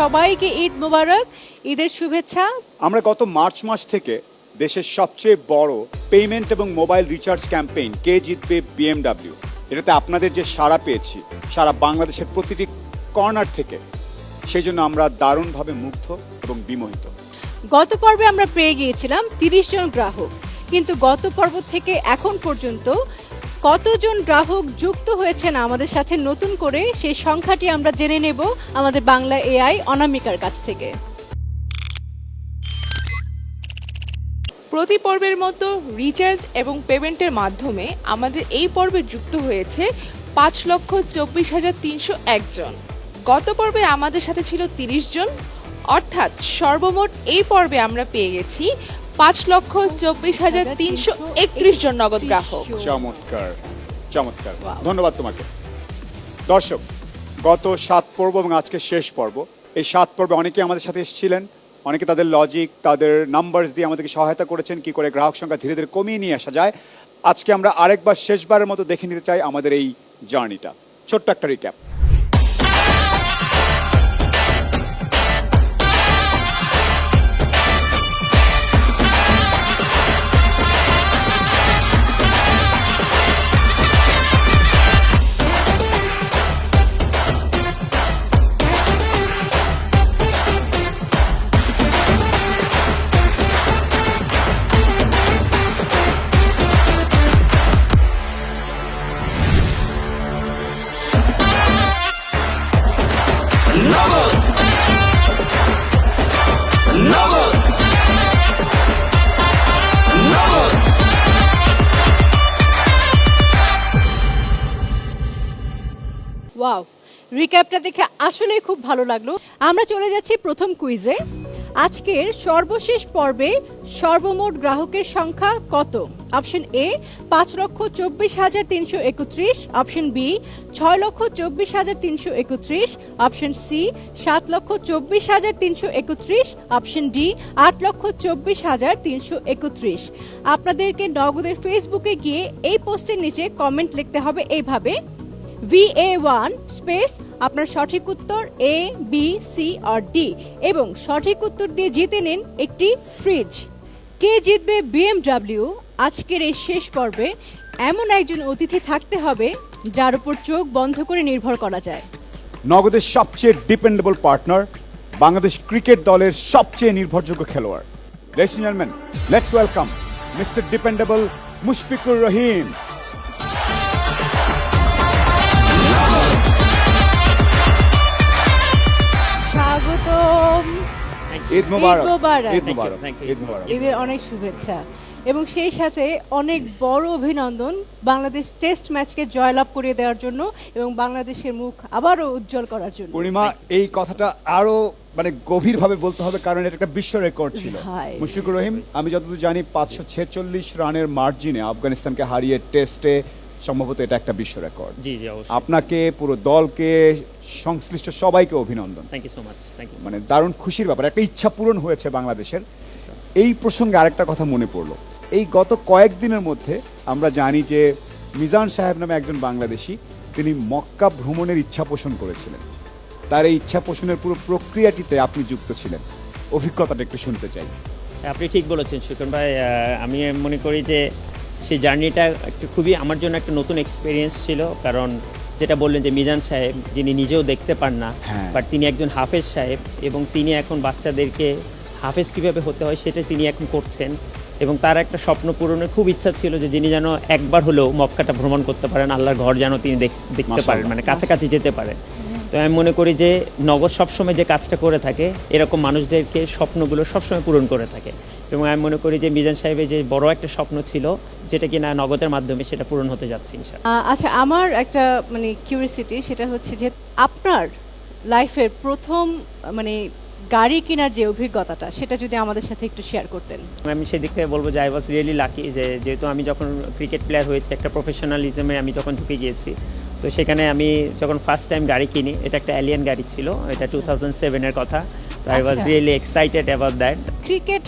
সবাইকে ঈদ মোবারক, ঈদের শুভেচ্ছা। আমরা গত মার্চ মাস থেকে দেশের সবচেয়ে বড় পেমেন্ট এবং মোবাইল রিচার্জ ক্যাম্পেইন কে জিতবে বিএমডব্লিউ, এটাতে আপনাদের যে সাড়া পেয়েছি সারা বাংলাদেশের প্রতিটি কর্নার থেকে, সেই জন্য আমরা দারুণভাবে মুগ্ধ এবং বিমোহিত। গত পর্বে আমরা পেয়ে গিয়েছিলাম 30 জন গ্রাহক, কিন্তু গত পর্ব থেকে এখন পর্যন্ত কতজন গ্রাহক যুক্ত হয়েছেন আমাদের সাথে নতুন করে, সেই সংখ্যাটি আমরা জেনে নেব আমাদের বাংলা এআই অনামিকার কাছ থেকে। প্রতি পর্বের মতো রিচার্জ এবং পেমেন্টের মাধ্যমে আমাদের এই পর্বে যুক্ত হয়েছে 5,24,301 জন। গত পর্বে আমাদের সাথে ছিল 30 জন, অর্থাৎ সর্বমোট এই পর্বে আমরা পেয়ে গেছি 5,24,331 জন নগদ গ্রাহক। চমৎকার চমৎকার, ধন্যবাদ তোমাকে। দর্শক, গত 7 পর্ব এবং আজকে শেষ পর্ব, এই 7 পর্বে অনেকে আমাদের সাথে এসেছিলেন, অনেকে তাদের লজিক, তাদের নাম্বারস দিয়ে আমাদেরকে সহায়তা করেছেন কি করে গ্রাহক সংখ্যা ধীরে ধীরে কমিয়ে নিয়ে আসা যায়। আজকে আমরা আরেকবার শেষবারের মতো দেখে নিতে চাই আমাদের এই জার্নিটা। ছোট্ট একটা রিক্যাপ। ওয়াও, রিক্যাপটা দেখে আসলেই খুব ভালো লাগলো। আমরা চলে যাচ্ছি প্রথম কুইজে। আজকের সর্বশেষ পর্বে সর্বমোট গ্রাহকের সংখ্যা কত? Option A 5,24,331, option B 6,24,331, option C 7,24,331, option D 8,24,331। আপনাদেরকে নগদের ফেসবুকে গিয়ে এই পোস্টের নিচে কমেন্ট লিখতে হবে এইভাবে VA1 স্পেস আপনার সঠিক উত্তর A B C R D, এবং সঠিক উত্তর দিয়ে জিতে নিন একটি ফ্রিজ। কে জিতবে বিএমডব্লিউ? আজকের এই শেষ পর্বে এমন একজন অতিথি থাকতে হবে যার উপর চোখ বন্ধ করে নির্ভর করা যায়। নগদের সবচেয়ে ডিপেন্ডেবল পার্টনার, বাংলাদেশ ক্রিকেট দলের সবচেয়ে নির্ভরযোগ্য খেলোয়াড়। Ladies and gentlemen, let's welcome Mr. Dependable Mushfiqur Rahim. স্বাগতম। ঈদ মোবারক। ঈদ মোবারক। ঈদের অনেক শুভেচ্ছা এবং সেই সাথে অনেক বড় অভিনন্দন বাংলাদেশ টেস্ট ম্যাচকে জয়লাভ করিয়ে দেওয়ার জন্য এবং বাংলাদেশের মুখ আবারও উজ্জ্বল করার জন্য। পূর্ণিমা, এই কথাটা আরো গভীরভাবে বলতে হবে, কারণ এটা একটা বিশ্ব রেকর্ড ছিল। মুশফিকুর রহিম, আমি যতদূর জানি 546 রানের মার্জিনে আফগানিস্তানকে হারিয়ে টেস্টে সম্ভবত এটা একটা বিশ্ব রেকর্ড। জি জি, অবশ্যই। আপনাকে, পুরো দলকে, সংশ্লিষ্ট সবাইকে অভিনন্দন। Thank you so much. Thank you. দারুণ খুশির ব্যাপার, একটা ইচ্ছা পূরণ হয়েছে বাংলাদেশের। এই প্রসঙ্গে আরেকটা কথা মনে পড়লো, এই গত কয়েকদিনের মধ্যে আমরা জানি যে মিজান সাহেব নামে একজন বাংলাদেশি, তিনি মক্কা ভ্রমণের ইচ্ছা পোষণ করেছিলেন। তার এই ইচ্ছা পোষণের পুরো প্রক্রিয়াটিতে আপনি যুক্ত ছিলেন, অভিজ্ঞতাটা একটু শুনতে চাই। আপনি ঠিক বলেছেন সুকন ভাই, আমি মনে করি যে সেই জার্নিটা একটু খুবই আমার জন্য একটা নতুন এক্সপিরিয়েন্স ছিল। কারণ যেটা বললেন যে মিজান সাহেব, যিনি নিজেও দেখতে পান না, বাট তিনি একজন হাফেজ সাহেব এবং তিনি এখন বাচ্চাদেরকে হাফেজ কীভাবে হতে হয় সেটা তিনি এখন করছেন। এবং তার একটা স্বপ্ন পূরণের খুব ইচ্ছা ছিল যে যিনি যেন একবার হলেও মক্কাটা ভ্রমণ করতে পারেন, আল্লাহর ঘর যেন তিনি দেখতে পারেন, কাছাকাছি যেতে পারেন। তো আমি মনে করি যে নগদ সবসময় যে কাজটা করে থাকে, এরকম মানুষদেরকে স্বপ্নগুলো সবসময় পূরণ করে থাকে। এবং আমি মনে করি যে মিজান সাহেবের যে বড় একটা স্বপ্ন ছিল, যেটা কিনা নগদের মাধ্যমে সেটা পূরণ হতে যাচ্ছে ইনশাআল্লাহ। আচ্ছা, আমার একটা কিউরিওসিটি, সেটা হচ্ছে যে আপনার লাইফের প্রথম গাড়ি কেনার যে অভিজ্ঞতাটা, সেটা যদি আমাদের সাথে একটু শেয়ার করতেন। আমি সেদিক থেকে বলবো যে আই ওয়াজ রিয়েলি লাকি, যেহেতু আমি যখন ক্রিকেট প্লেয়ার হয়েছি, একটা প্রফেশনালিজমে আমি তখন ঢুকে গিয়েছি। তো সেখানে আমি যখন ফার্স্ট টাইম গাড়ি কিনি, এটা একটা অ্যালিয়ান গাড়ি ছিল, এটা 2007-এর কথা। তো I was really excited about that. Cricket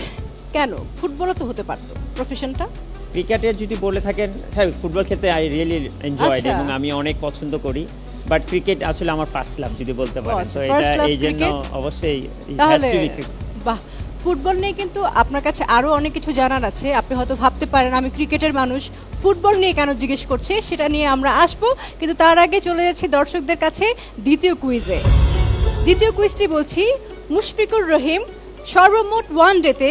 কেন, ফুটবলও তো হতে পারতো প্রফেশনটা। ক্রিকেটের যদি বলে থাকেন, হ্যাঁ ফুটবল খেলতে আই রিয়েলি এনজয়েড এবং আমি অনেক পছন্দ করি। বাট ক্রিকেট আসলে আমার ফার্স্ট লাভ যদি বলতে পারেন, আচ্ছা, তো first এটা love এই জন্য cricket? অবশ্যই তাহলে বাহ, ফুটবল নিয়ে কিন্তু আপনার কাছে আরো অনেক কিছু জানার আছে। আপনি হয়তো ভাবতে পারেন আমি ক্রিকেটের মানুষ, ফুটবল নিয়ে কেন জিজ্ঞেস করছে, সেটা নিয়ে আমরা আসবো। কিন্তু তার আগে চলে যাচ্ছি দর্শকদের কাছে দ্বিতীয় কুইজে। দ্বিতীয় কুইজটি বলছি, মুশফিকুর রহিম সর্বমোট ওয়ানডেতে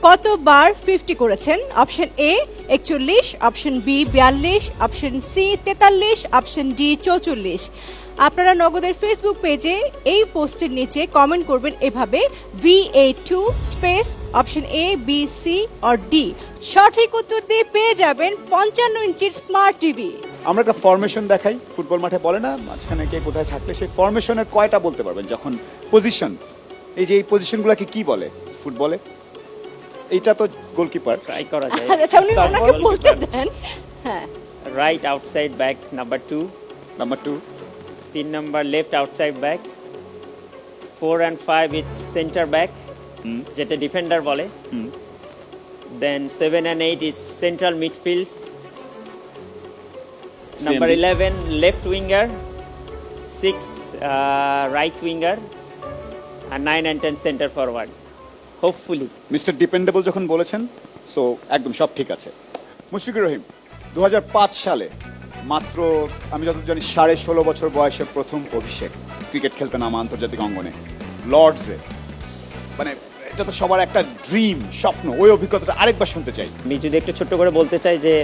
কতবার 50 করেছেন? Option A 41, option B 42, option C 43, option D 44। আপনারা নগদের ফেসবুক পেজে এই পোস্টের নিচে কমেন্ট করবেন এভাবে VA2 space option A B C or D. সঠিক উত্তর দিয়ে পেয়ে যাবেন 55 ইঞ্চির স্মার্ট টিভি। আমরা একটা ফরমেশন দেখাই, ফুটবল মাঠে বলে না মাঝখানে কে কোথায় থাকলে, সেই ফরমেশনের কয়টা বলতে পারবেন? যখন পজিশন, এই যে এই পজিশনগুলোকে কি বলে ফুটবলে? এইটা তো গোলকিপার। ট্রাই করা যায়। আচ্ছা, উনি ওনাকে বলতে দেন। হ্যাঁ, right outside back number 2, number 2, 3 number left outside back, 4 and 5 is center back যেটা ডিফেন্ডার বলে, then 7 and 8 is central midfield, number 11 left winger, 6 right winger, আর 9 and 10 center forward hopefully. Mister dependable যখন বলেছেন, সো একদম সব ঠিক আছে। মুশফিকুর রহিম 2005 সালে মাত্র আমি যত জানি 16.5 বছর বয়সে প্রথম অভিষেক, ক্রিকেট খেলতে নামা আন্তর্জাতিক অঙ্গনে লর্ডসে। মানে এটা তো সবার একটা ড্রিম, স্বপ্ন। ওই অভিজ্ঞতাটা আরেকবার শুনতে চাই। আমি যদি একটু ছোট্ট করে বলতে চাই যে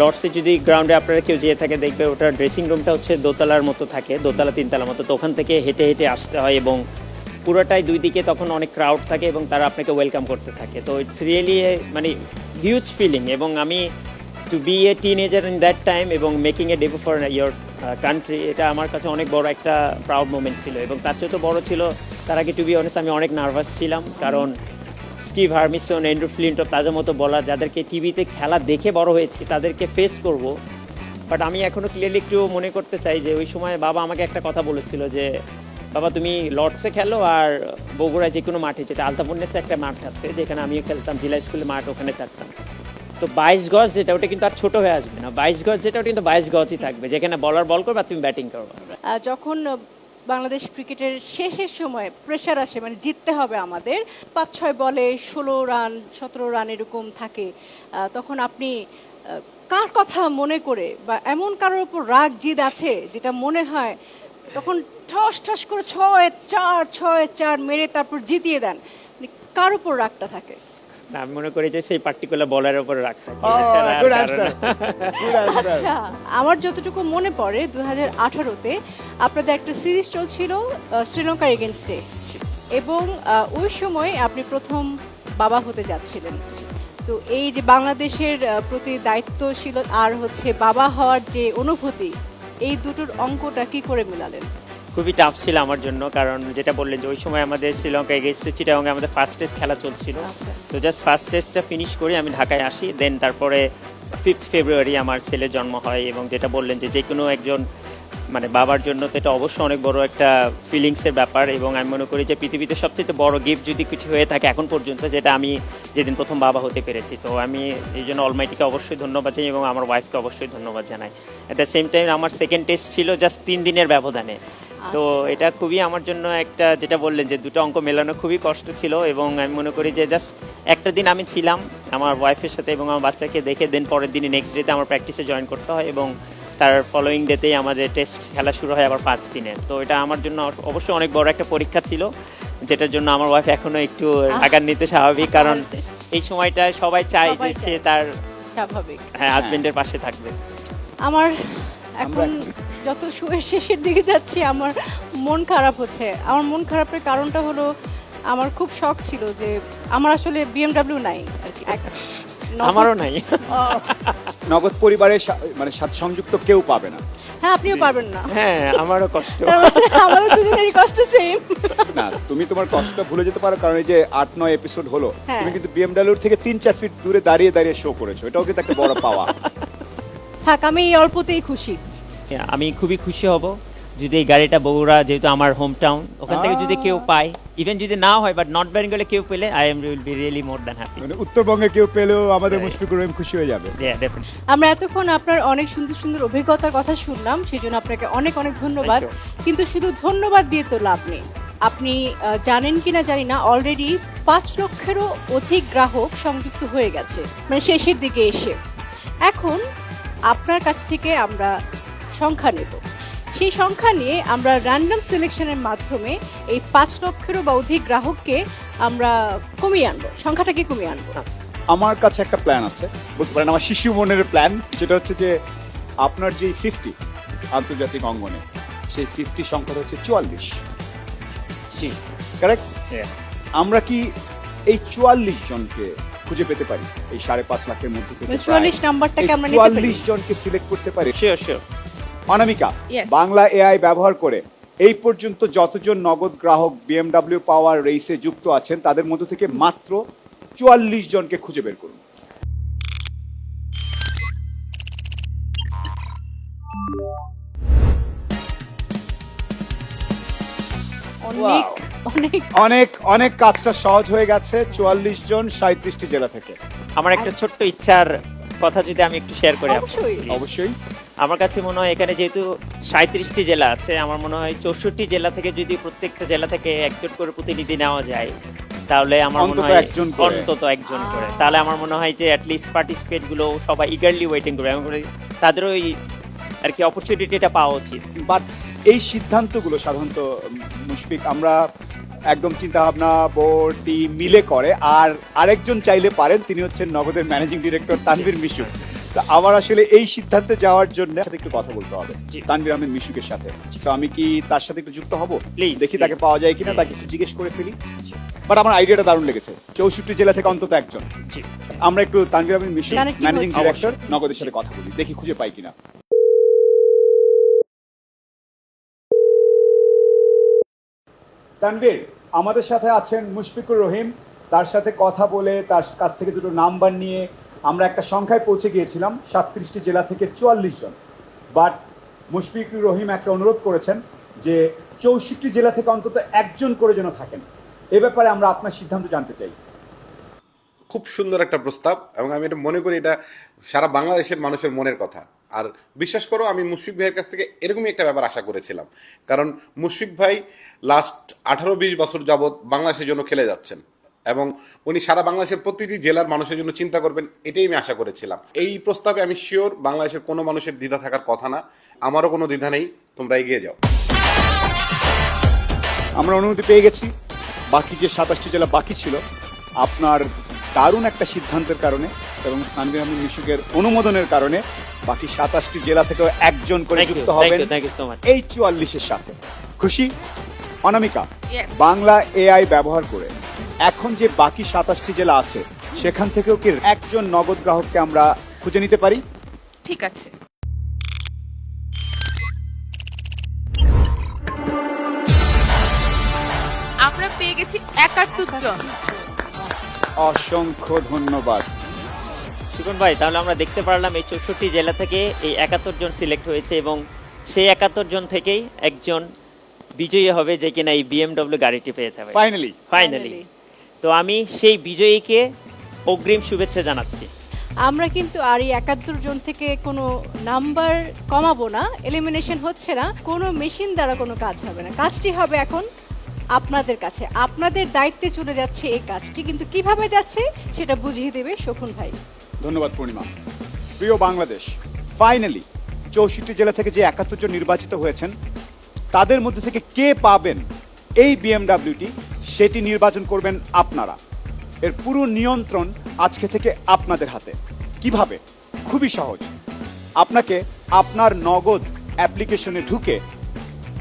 লর্ডসে যদি গ্রাউন্ডে আপনারা কেউ যেয়ে থাকে দেখবে ওটার ড্রেসিং রুমটা হচ্ছে দোতলার মতো থাকে, দোতলা তিনতলার মতো। তো ওখান থেকে হেঁটে হেঁটে আসতে হয় এবং পুরোটাই দুই দিকে তখন অনেক ক্রাউড থাকে এবং তারা আপনাকে ওয়েলকাম করতে থাকে। তো ইটস রিয়েলি মানে হিউজ ফিলিং। এবং আমি to be a teenager in that time এবং making a debut for your country, এটা আমার কাছে অনেক বড় একটা প্রাউড মোমেন্ট ছিল। এবং তার চেয়ে তো বড় ছিল তার আগে টু বি অনেস্ট আমি অনেক নার্ভাস ছিলাম, কারণ স্টিভ হার্মিসন, অ্যান্ড্রু ফ্লিন্টফ, তাদের মতো বলার যাদেরকে টিভিতে খেলা দেখে বড় হয়েছি তাদেরকে ফেস করব। বাট আমি এখনও ক্লিয়ারলি একটু মনে করতে চাই যে ওই সময় বাবা আমাকে একটা কথা বলেছিল যে বাবা তুমি লর্ডসে খেলো আর বগুড়ায় যে কোনো মাঠে, যেটা আলতাপন্নেসে একটা মাঠ আছে যেখানে আমিও খেলতাম, জেলা স্কুলের মাঠ, ওখানে থাকতাম। তো 22 গজ যেটা, ওটা কিন্তু আর ছোট হয়ে আসবে না। 22 গজ যেটা, ওটা কিন্তু 22 গজই থাকবে, যেখানে বলার বল করবে আর তুমি ব্যাটিং করবে। যখন বাংলাদেশ ক্রিকেটের শেষের সময় প্রেশার আসে, মানে জিততে হবে আমাদের, 5-6 বলে 16 রান 17 রান এরকম থাকে, তখন আপনি কার কথা মনে করে বা এমন কারোর উপর রাগ জিদ আছে যেটা মনে হয় তখন ঠস ঠস করে 6-4 মেরে তারপর জিতিয়ে দেন, মানে কার উপর রাগটা থাকে? না, আমি মনে করি যে সেই পার্টিকুলার বলারের উপর রাখতে গুড অ্যানসার, গুড অ্যানসার। আচ্ছা, আমার যতটুকু মনে পড়ে 2018-তে আপনাদের একটা সিরিজ চলছিল শ্রীলঙ্কার এগেনস্টে, এবং ওই সময় আপনি প্রথম বাবা হতে যাচ্ছিলেন। তো এই যে বাংলাদেশের প্রতি দায়িত্বশীল আর হচ্ছে বাবা হওয়ার যে অনুভূতি, এই দুটোর অঙ্কটা কি করে মেলালেন? খুবই টাফ ছিল আমার জন্য, কারণ যেটা বললেন যে ওই সময় আমাদের শ্রীলঙ্কা এগেইনস্ট চিটাগংয়ে আমাদের ফার্স্ট টেস্ট খেলা চলছিল। আচ্ছা। তো জাস্ট ফার্স্ট টেস্টটা ফিনিশ করে আমি ঢাকায় আসি, দেন তারপরে 5 ফেব্রুয়ারি আমার ছেলের জন্ম হয়। এবং যেটা বললেন যে কোনো একজন মানে বাবার জন্য তো এটা অবশ্যই অনেক বড় একটা ফিলিংসের ব্যাপার। এবং আমি মনে করি যে পৃথিবীতে সবচেয়ে বড় গিফট যদি কিছু হয়ে থাকে এখন পর্যন্ত, যেটা আমি যেদিন প্রথম বাবা হতে পেরেছি। তো আমি এই জন্য অলমাইটিকে অবশ্যই ধন্যবাদ জানাই এবং আমার ওয়াইফকে অবশ্যই ধন্যবাদ জানাই। অ্যাট দ্য সেম টাইম আমার সেকেন্ড টেস্ট ছিল জাস্ট 3 দিনের ব্যবধানে। তো এটা খুবই আমার জন্য একটা, যেটা বললেন যে দুটো অঙ্ক মেলানো খুবই কষ্ট ছিল। এবং আমি মনে করি যে জাস্ট একটা দিন আমি ছিলাম আমার ওয়াইফের সাথে এবং আমার বাচ্চাকে দেখে, দেন পরের দিনে নেক্সট ডেতে আমার প্র্যাকটিসে জয়েন করতে হয় এবং তার ফলোয়িং ডেতেই আমাদের টেস্ট খেলা শুরু হয় আবার 5 দিনের। তো এটা আমার জন্য অবশ্যই অনেক বড় একটা পরীক্ষা ছিল, যেটার জন্য আমার ওয়াইফ এখনো একটু রাগান্বিত, স্বাভাবিক, কারণ এই সময়টা সবাই চায় যে সে তার স্বাভাবিক হাজবেন্ডের পাশে থাকবে। আমার এখন যত শোয়ের শেষের দিকে যাচ্ছি আমার মন খারাপ হচ্ছে। আমার মন খারাপের কারণটা হলো আমার খুব শখ ছিল যে আমার আসলে BMW নাই আর কি। আমারও নাই। নগদ পরিবারের মানে সাথে সংযুক্ত কেউ পাবে না। হ্যাঁ, আপনিও পারবেন না। হ্যাঁ, আমারও কষ্ট। তার মানে আমাদের দুজনেরই কষ্ট সেম। না, তুমি তোমার কষ্ট ভুলে যেতে পারো, কারণ এই যে 8-9 এপিসোড হলো, হ্যাঁ। তুমি কিন্তু BMW থেকে 3-4 ফিট দূরে দাঁড়িয়ে দাঁড়িয়ে শো করেছো। এটাও কিন্তু একটা বড় পাওয়া। থাক, আমি এই অল্পতেই খুশি। আমি খুবই খুশি হব যদি এই গাড়িটা বগুড়া, যেহেতু আমার হোম টাউন, ওখান থেকে যদি কেউ পায় ইভেন যদি না হয় বাট নর্থ বেঙ্গলে কেউ পেলে I am will be really more than happy. মানে উত্তরবঙ্গে কেউ পেলেও আমাদের মুশফিকুর রহিম খুশি হয়ে যাবে। আমরা এতক্ষণ আপনার অনেক সুন্দর সুন্দর অভিজ্ঞতার কথা শুনলাম, সেই জন্য আপনাকে অনেক অনেক ধন্যবাদ। কিন্তু শুধু ধন্যবাদ দিয়ে তো লাভ নেই। আপনি জানেন কিনা জানি না, অলরেডি 5 লক্ষেরও অধিক গ্রাহক সংযুক্ত হয়ে গেছে, মানে শেষের দিকে এসে। এখন আপনার কাছ থেকে আমরা সংখ্যা নেব, সেই সংখ্যা নিয়ে আমরা র্যান্ডম সিলেকশনের মাধ্যমে এই 5 লক্ষেরও বা অধিক গ্রাহককে আমরা কমিয়ে আনবো, সংখ্যাটাকে কমিয়ে আনবো। আমার কাছে একটা প্ল্যান আছে, বলতে পারেন আমার শিশু মনের প্ল্যান। সেটা হচ্ছে যে আপনার যে 50 আন্তর্জাতিক অঙ্গনে, সেই 50 সংখ্যাটা হচ্ছে 44। জি কারেক্ট? আমরা কি এই 44 জনকে খুঁজে পেতে পারি এই 5.5 লাখের মধ্যে থেকে? 44 নাম্বারটাকে আমরা নিতে পারি। 44 জনকে সিলেক্ট করতে পারি। Sure sure. Anamika, Yes. Bangla AI ব্যবহার করে এই পর্যন্ত যতজন নগদ গ্রাহক বিএমডব্লিউ পাওয়ার রেসে যুক্ত আছেন তাদের মধ্যে থেকে মাত্র 44 জনকে খুঁজে বের করুন। অনেক অনেক অনেক অনেক কাজটা সহজ হয়ে গেছে। 44 জন 37টি জেলা থেকে। আমার একটা ছোট্ট ইচ্ছার কথা যদি আমি একটু শেয়ার করি অবশ্যই। অবশ্যই আমার কাছে মনে হয় এখানে যেহেতু 37টি জেলা আছে, আমার মনে হয় 64 জেলা থেকে যদি প্রত্যেকটা জেলা থেকে একজন করে প্রতিনিধি নেওয়া যায়, তাহলে আমার মনে অন্তত হয় একজন করে। অন্তত একজন করে, তাহলে আমার মনে হয় যে অ্যাটলিস্ট পার্টিসিপেট গুলো সবাই ইগারলি ওয়েটিং করবে এবং তাদেরও ওই আর কি অপরচুনিটিটা পাওয়া উচিত। বাট এই সিদ্ধান্তগুলো সাধারণত মুশফিক আমরা একদম চিন্তা ভাবনা বোর্ড টিম মিলে করে, আর আরেকজন চাইলে পারেন, তিনি হচ্ছেন নগদের managing director Tanvir Mishu. So, আমার আসলে এই সিদ্ধান্তে যাওয়ার জন্য সাথে একটু কথা বলতে হবে জি। তানভীর আহমেদ মিশুকের সাথে। তো আমি কি তার সাথে একটু যুক্ত হব? Please, দেখি তাকে please. পাওয়া যায় কিনা, তাকে একটু জিজ্ঞেস করে ফেলি। বাট আমার আইডিয়াটা দারুণ লেগেছে, 64 জেলা থেকে অন্তত একজন। জি। আমরা একটু তানভীর আহমেদ মিশু Connecting ম্যানেজিং হচ্ছে। ডিরেক্টর নগদের সাথে কথা বলি, দেখি খুঁজে পাই কিনা। তানভীর, আমাদের সাথে আছেন মুশফিকুর রহিম। তার সাথে কথা বলে তার কাছ থেকে দুটো নাম্বার নিয়ে আমরা একটা সংখ্যায় পৌঁছে গিয়েছিলাম 37টি জেলা থেকে 44 জন। বাট মুশফিকুর রহিম একটা অনুরোধ করেছেন যে 64 জেলা থেকে অন্তত একজন করে যেন থাকেন। এ ব্যাপারে আমরা আপনার সিদ্ধান্ত জানতে চাই। খুব সুন্দর একটা প্রস্তাব, এবং আমি এটা মনে করি এটা সারা বাংলাদেশের মানুষের মনের কথা। আর বিশ্বাস করো, আমি মুশফিক ভাইয়ের কাছ থেকে এরকমই একটা ব্যাপার আশা করেছিলাম, কারণ মুশফিক ভাই লাস্ট 18-20 বছর যাবৎ বাংলাদেশের জন্য খেলে যাচ্ছেন, এবং উনি সারা বাংলাদেশের প্রতিটি জেলার মানুষের জন্য চিন্তা করবেন, এটাই আমি আশা করেছিলাম। এই প্রস্তাবে আমি শিওর বাংলাদেশের কোনো মানুষের দ্বিধা থাকার কথা না, আমারও কোনো দ্বিধা নেই, তোমরা এগিয়ে যাও। আমরা অনুমতি পেয়ে গেছি। বাকি যে 27টি জেলা বাকি ছিল, আপনার দারুণ একটা সিদ্ধান্তের কারণে এবং তানভীর আহমেদ মিশুকের অনুমোদনের কারণে বাকি 27টি জেলা থেকেও একজন করে Thank you, যুক্ত thank হবেন you, thank you so much. এই 44-এর সাথে। খুশি? অনামিকা, Yes. বাংলা এআই ব্যবহার করে এখন যে বাকি 27টি জেলা আছে সেখান থেকেও কি একজন নগদ গ্রাহককে আমরা খুঁজে নিতে পারি? ঠিক আছে। আমরা পেয়ে গেছি 71 জন। অসংখ্য ধন্যবাদ। শিকন ভাই, তাহলে আমরা দেখতে পারলাম এই 64 জেলা থেকে এই 71 জন সিলেক্ট হয়েছে, এবং সেই 71 জন থেকেই একজন বিজয়ী হবে যে কিনা এই বিএমডব্লিউ গাড়িটি পেয়ে যাবে ফাইনালি ফাইনালি। তো আমি সেই বিজয়ীকে অগ্রিম শুভেচ্ছা জানাচ্ছি। আমরা কিন্তু আর এই 71 জন থেকে কোনো নাম্বার কমাবো না, এলিমিনেশন হচ্ছে না, কোনো মেশিন দ্বারা কোনো কাজ হবে না। কাজটি হবে এখন আপনাদের কাছে, আপনাদের দায়িত্বে চলে যাচ্ছে এই কাজটি, কিন্তু কিভাবে যাচ্ছে সেটা বুঝিয়ে দেবে শকুন ভাই। ধন্যবাদ পূর্ণিমা। প্রিয় বাংলাদেশ, ফাইনালি 64 জেলা থেকে যে 71 জন নির্বাচিত হয়েছেন তাদের মধ্যে থেকে কে পাবেন এই বিএমডব্লিউটি, সেটি নির্বাচন করবেন আপনারা। এর পুরো নিয়ন্ত্রণ আজকে থেকে আপনাদের হাতে। কিভাবে? খুবই সহজ। আপনাকে আপনার নগদ অ্যাপ্লিকেশনে ঢুকে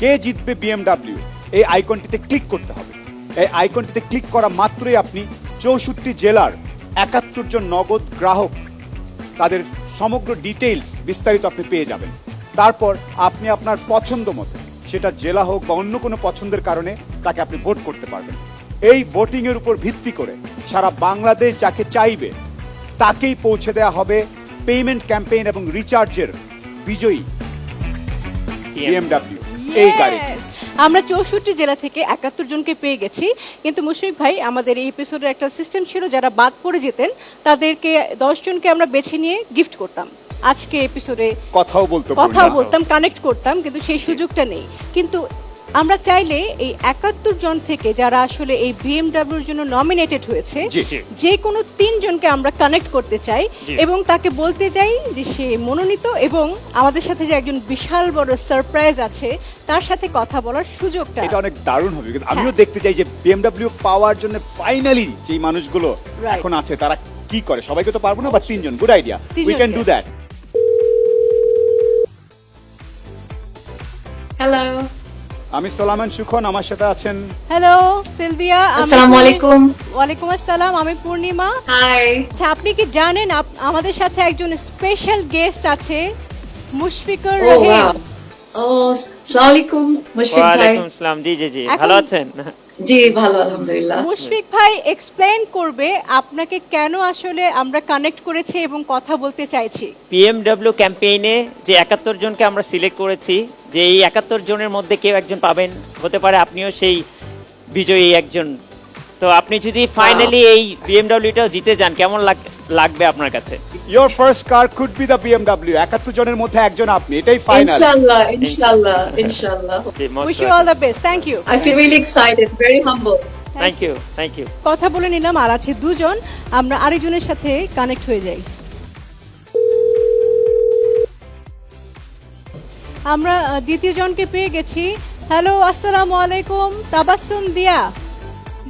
কে জিতবে বিএমডব্লিউ এই আইকনটিতে ক্লিক করতে হবে। এই আইকনটিতে ক্লিক করা মাত্রই আপনি 64 জেলার 71 জন নগদ গ্রাহক তাদের সমগ্র ডিটেইলস বিস্তারিত আপনি পেয়ে যাবেন। তারপর আপনি আপনার পছন্দ মতো, সেটা জেলা হোক বা অন্য কোনো পছন্দের কারণে, তাকে আপনি ভোট করতে পারবেন। এই ভোটিংয়ের উপর ভিত্তি করে সারা বাংলাদেশ যাকে চাইবে তাকেই পৌঁছে দেওয়া হবে পেমেন্ট ক্যাম্পেইন এবং রিচার্জের বিজয়ী বিএমডব্লিউ এই গাড়ি। আমরা 64 জেলা থেকে 71 জনকে পেয়ে গেছি, কিন্তু মুশফিক ভাই আমাদের এই এপিসোডের একটা সিস্টেম ছিল, যারা বাদ পড়ে যেতেন তাদেরকে 10 জনকে আমরা বেছে নিয়ে গিফট করতাম। আজকে এপিসোডে কথাও বলতো কথাও পূর্ণিমা। বলতাম, কানেক্ট করতাম, কিন্তু সেই সুযোগটা নেই। কিন্তু আমরা চাইলে এই 71 জন থেকে যারা আসলে এই বিএমডব্লিউর জন্য নমিনেটেড হয়েছে, জি, জি। যে কোনো 3 জনকে আমরা কানেক্ট করতে চাই এবং তাকে বলতে চাই যে সে মনোনীত, এবং আমাদের সাথে যে একজন বিশাল বড় সারপ্রাইজ আছে তার সাথে কথা বলার সুযোগটা। এটা অনেক দারুণ হবে, কিন্তু আমিও হ্যাঁ। দেখতে চাই যে বিএমডব্লিউ পাওয়ার জন্য ফাইনালি যেই মানুষগুলো Right. এখন আছে তারা কি করে। সবাইকে তো পারবো না, বা 3 জন, গুড আইডিয়া, উই তিনজনকে। Can do that. হ্যালো, আমি সোলামান সুখন, আমার সাথে আছেন হ্যালো সিলভিয়া। আসসালামু আলাইকুম। ওয়ালাইকুম আসসালাম, আমি পূর্ণিমা। হাই। আচ্ছা, আপনি কি জানেন আমাদের সাথে একজন স্পেশাল গেস্ট আছে, মুশফিকুর ও রহিম। ওয়াও। ও আসসালামু আলাইকুম মুশফিক ভাই। ওয়ালাইকুম আসসালাম। জি জি জি, এখন- ভালো আছেন? জি ভালো আলহামদুলিল্লাহ। মুশফিক ভাই এক্সপ্লেইন করবে আপনাকে কেন আসলে আমরা কানেক্ট করেছি এবং কথা বলতে চাইছি। পিএমডব্লিউ ক্যাম্পেইনে যে 71 জনকে আমরা সিলেক্ট করেছি, যে এই 71 জনের মধ্যে কেউ একজন পাবেন, হতে পারে আপনিও সেই বিজয়ী একজন। তো আপনি যদি ফাইনালি এই বিএমডব্লিউটাও জিতে যান, কেমন লাগবে আপনার কাছে? Your first car could be the BMW. 71 জনের মধ্যে একজন আপনি, এটাই ফাইনাল। ইনশাআল্লাহ ইনশাআল্লাহ ইনশাআল্লাহ। জি, wish you all the best, thank you. I feel really excited, very humble. Thank you, thank you. কথা বলে নিলাম, আর আছে 2 জন, আমরা আরেকজনের সাথে কানেক্ট হয়ে যাই। আমরা দ্বিতীয় জনকে পেয়ে গেছি। হ্যালো, আসসালামু আলাইকুম, তাবাসসুম দিয়া।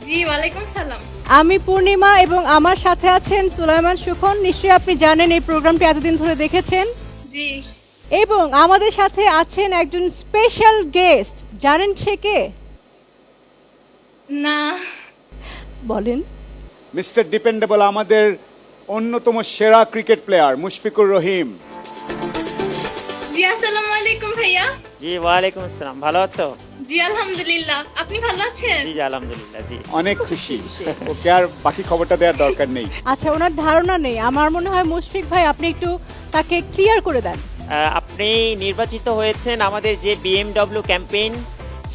জি ওয়ালাইকুম সালাম। আমি পূর্ণিমা এবং আমার সাথে আছেন সুলাইমান সুখন। নিশ্চয়ই আপনি জানেন এই প্রোগ্রামটি এতদিন ধরে দেখেছেন। জি এবং আমাদের সাথে আছেন একজন স্পেশাল গেস্ট, জানেন সে কে? না বলেন। মিস্টার ডিপেন্ডেবল, আমাদের অন্যতম সেরা ক্রিকেট প্লেয়ার মুশফিকুর রহিম। জি আসসালামু আলাইকুম ভাইয়া। জি ওয়ালাইকুম আসসালাম, ভালো আছো? জি আলহামদুলিল্লাহ, আপনি ভালো আছেন? জি জি, আলহামদুলিল্লাহ। জি, অনেক খুশি। ওকে আর বাকি খবরটা দেওয়ার দরকার নেই। আচ্ছা, ওনার ধারণা নেই। আমার মনে হয় মুশফিক ভাই আপনি একটু তাকে ক্লিয়ার করে দেন। আপনি নির্বাচিত হয়েছেন আমাদের যে বিএমডব্লিউ ক্যাম্পেইন,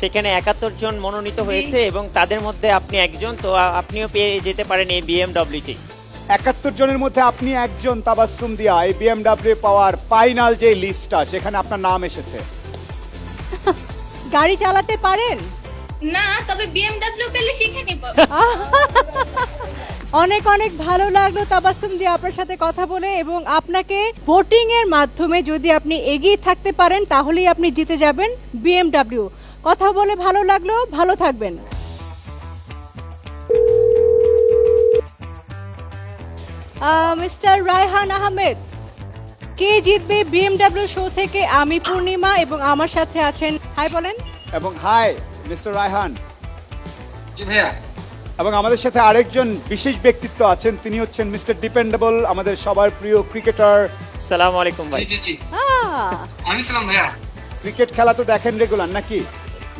সেখানে 71 জন মনোনীত হয়েছে এবং তাদের মধ্যে আপনি একজন। তো আপনিও পেয়ে যেতে পারেন এই বিএমডব্লিউটি। 71 জনের মধ্যে আপনি একজন, তাবাসসুম দিয়া। এই বিএমডব্লিউ পাওয়ার ফাইনাল যে লিস্টটা, সেখানে আপনার নাম এসেছে। গাড়ি চালাতে পারেন? না, তবে বিএমডব্লিউ পেলে শিখে নিব। অনেক অনেক ভালো লাগলো তাবাসসুম দিয়ে আপনার সাথে কথা বলে, এবং আপনাকে ভোটিং এর মাধ্যমে যদি আপনি এগিয়ে থাকতে পারেন তাহলেই আপনি জিতে যাবেন বিএমডব্লিউ। কথা বলে ভালো লাগলো, ভালো থাকবেন। মিস্টার রায়হান আহমেদ, কে জিতবে বিএমডব্লিউ শো থেকে? আমি পূর্ণিমা এবং আমার সাথে আছেন, হাই বলেন। এবং হাই মিস্টার রায়হান। জি ভাইয়া। এবং আমাদের সাথে আরেকজন বিশেষ ব্যক্তিত্ব আছেন, তিনি হচ্ছেন মিস্টার ডিপেন্ডেবল, আমাদের সবার প্রিয় ক্রিকেটার। আসসালামু আলাইকুম ভাই। জি জি জি। আহ, ওয়ালাইকুম সালাম ভাইয়া। ক্রিকেট খেলা তো দেখেন রেগুলার নাকি?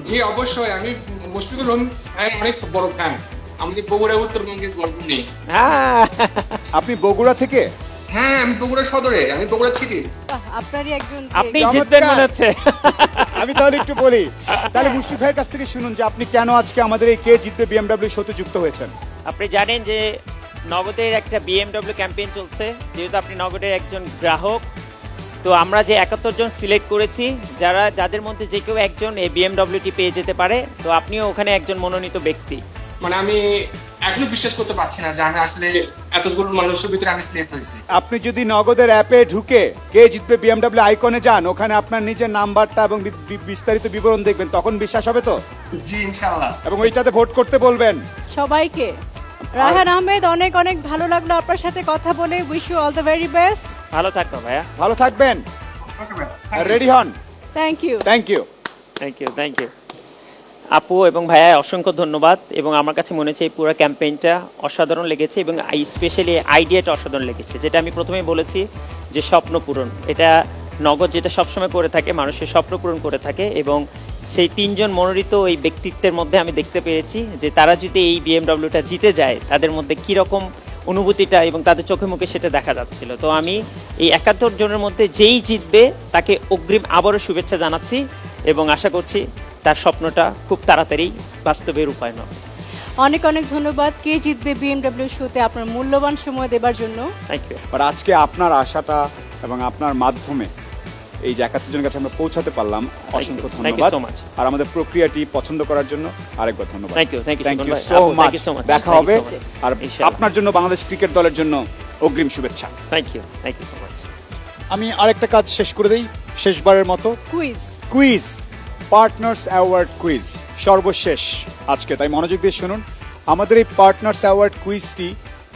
জি অবশ্যই, আমি মুশফিকুর রহিম ভাইয়ের অনেক বড় ফ্যান। আমাদের বগুড়া উত্তরবঙ্গের গল্প নেই। হ্যাঁ, আপনি বগুড়া থেকে? হ্যাঁ আমি বগুড়া সদরে, আমি বগুড়া ছিটি। বাহ, আপনারই একজন। আপনি চমৎকার। জিতবেন মনে হচ্ছে। আমি তাহলে একটু বলি, তাহলে মুশফিক ভাইয়ের কাছ থেকে শুনুন যে আপনি কেন আজকে আমাদের এই কে জিতবে বিএমডব্লিউ শোতে যুক্ত হয়েছেন। আপনি জানেন যে নগদের একটা বিএমডব্লিউ ক্যাম্পেইন চলছে, যেহেতু আপনি নগদের একজন গ্রাহক। তো আমরা যে 71 জন সিলেক্ট করেছি, যাদের মধ্যে যে কেউ একজন এই বিএমডব্লিউটি পেয়ে যেতে পারে। তো আপনিও ওখানে একজন মনোনীত ব্যক্তি। মানে আমি এখনো বিশ্বাস করতে পারছি না যে আমি আসলে এতগুলো মানুষের ভিতরে আমি সিলেক্ট হয়েছি। আপনি যদি নগদের অ্যাপে ঢুকে কে জিতবে বিএমডব্লিউ আইকনে যান, ওখানে আপনার নিজের নাম্বারটা এবং বিস্তারিত বিবরণ দেখবেন, তখন বিশ্বাস হবে তো? জি ইনশাআল্লাহ। এবং ওইটাতে ভোট করতে বলবেন সবাইকে। রায়হান আহমেদ, অনেক অনেক ভালো লাগলো আপনার সাথে কথা বলে। Wish you all the very best. ভালো থাকো ভাইয়া। ভালো থাকবেন, ওকে ভাইয়া। রেডি হন। Thank you. Thank you. Thank you, thank you. আপু এবং ভাইয়া অসংখ্য ধন্যবাদ। এবং আমার কাছে মনে হচ্ছে এই পুরো ক্যাম্পেইনটা অসাধারণ লেগেছে, এবং স্পেশালি আইডিয়াটা অসাধারণ লেগেছে। যেটা আমি প্রথমেই বলেছি যে স্বপ্ন পূরণ, এটা নগদ যেটা সবসময় করে থাকে, মানুষের স্বপ্ন পূরণ করে থাকে। এবং সেই 3 জন মনোনীত এই ব্যক্তিত্বের মধ্যে আমি দেখতে পেরেছি যে তারা যদি এই বিএমডব্লিউটা জিতে যায়, তাদের মধ্যে কীরকম অনুভূতিটা এবং তাদের চোখে মুখে সেটা দেখা যাচ্ছিল। তো আমি এই 71 জনের মধ্যে যেই জিতবে তাকে অগ্রিম আবারও শুভেচ্ছা জানাচ্ছি এবং আশা করছি তার স্বপ্নটা খুব তাড়াতাড়ি বাস্তবে রূপায়ণ হবে। অনেক অনেক ধন্যবাদ কে জিতবে বিএমডব্লিউ শোতে আপনার মূল্যবান সময় দেবার জন্য। Thank you. বাট আজকে আপনার আশাটা এবং আপনার মাধ্যমে এই যে 71 জনের কাছে আমরা পৌঁছাতে পারলাম, অসংখ্য Thank you ধন্যবাদ। so much. আর আমাদের প্রক্রিয়াটি পছন্দ করার জন্য আরেকবার ধন্যবাদ। Thank you, thank you, thank Suman you ভাই। সো আপু, much. thank you so much. দেখা Thank you হবে। so much. আর ইনশাআল্লাহ। আপনার জন্য বাংলাদেশ ক্রিকেট দলের জন্য অগ্রিম শুভেচ্ছা। Thank you so much. আমি আরেকটা কাজ শেষ করে দেই, শেষবারের মতো quiz. Quiz, partners award quiz সর্বশেষ আজকে, তাই মনোযোগ দিয়ে শুনুন। আমাদের এই পার্টনার্স অ্যাওয়ার্ড কুইজটি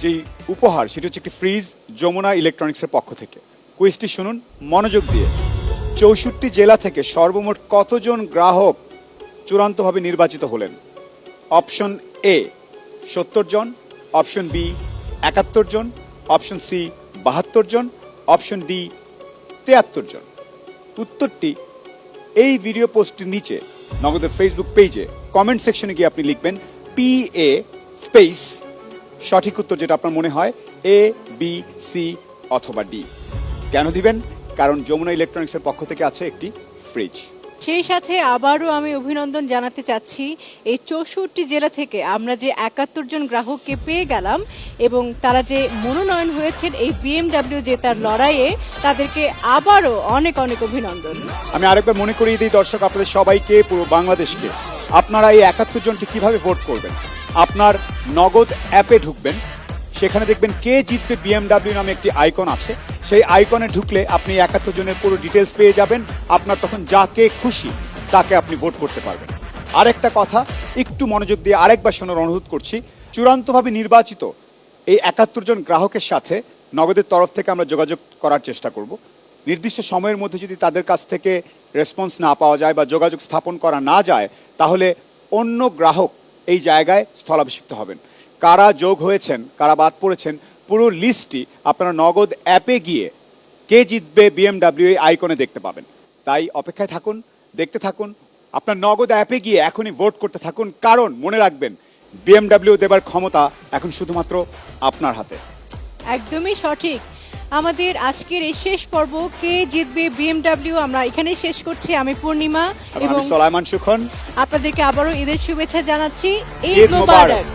যেই উপহার সেটি হচ্ছে একটি ফ্রিজ যমুনা ইলেকট্রনিক্সের পক্ষ থেকে। কুইজটি শুনুন মনোযোগ দিয়ে। 64 জেলা থেকে সর্বমোট কতজন গ্রাহক চূড়ান্তভাবে নির্বাচিত হলেন? অপশন এ 70 জন, অপশন বি 71 জন, অপশন সি 72 জন, অপশন ডি 73 জন। উত্তরটি এই ভিডিও পোস্টের নিচে নগদের ফেসবুক পেজে কমেন্ট সেকশনে গিয়ে আপনি লিখবেন PA স্পেস সঠিক উত্তর যেটা আপনার মনে হয় A B C অথবা D। কেন দিবেন? কারণ যমুনা ইলেকট্রনিক্সের পক্ষ থেকে আছে একটি ফ্রিজ। সেই সাথে আবারও আমি অভিনন্দন জানাতে চাচ্ছি এই 64 জেলা থেকে আমরা যে 71 জন গ্রাহককে পেয়ে গেলাম এবং তারা যে মনোনয়ন হয়েছেন এই বিএমডব্লিউ জেতার লড়াইয়ে, তাদেরকে আবারও অনেক অনেক অভিনন্দন। আমি আরেকবার মনে করিয়ে দিই দর্শক আপনাদের সবাইকে, পুরো বাংলাদেশকে, আপনারা এই 71 জনটি কিভাবে ভোট করবেন। আপনার নগদ অ্যাপে ঢুকবেন, সেখানে দেখবেন কে জিতবে বিএমডব্লিউ নামে একটি আইকন আছে। সেই আইকনে ঢুকলে আপনি 71 জনের পুরো ডিটেলস পেয়ে যাবেন। আপনার তখন যাকে খুশি তাকে আপনি ভোট করতে পারবেন। আরেকটা কথা একটু মনোযোগ দিয়ে আরেকবার শোনার অনুরোধ করছি, চূড়ান্তভাবে নির্বাচিত এই 71 জন গ্রাহকের সাথে নগদের তরফ থেকে আমরা যোগাযোগ করার চেষ্টা করব। নির্দিষ্ট সময়ের মধ্যে যদি তাদের কাছ থেকে রেসপন্স না পাওয়া যায় বা যোগাযোগ স্থাপন করা না যায়, তাহলে অন্য গ্রাহক এই জায়গায় স্থলাভিষিক্ত হবেন। কারা যোগ হয়েছেন, কারা বাদ পড়েছেন, পুরো লিস্টটি আপনারা নগদ অ্যাপে গিয়ে কে জিতবে বিএমডব্লিউ এই আইকনে দেখতে পাবেন। তাই অপেক্ষায় থাকুন, দেখতে থাকুন, আপনার নগদ অ্যাপে গিয়ে এখনই ভোট করতে থাকুন। কারণ মনে রাখবেন বিএমডব্লিউ দেবার ক্ষমতা এখন শুধুমাত্র আপনার হাতে। একদমই সঠিক। আমাদের আজকের এই শেষ পর্ব কে জিতবে বিএমডব্লিউ আমরা এখানেই শেষ করছি। আমি পূর্ণিমা এবং আমি সোলাইমান সুখন। আপনাদেরকে আবারও ঈদের শুভেচ্ছা জানাচ্ছি। ঈদ মোবারক।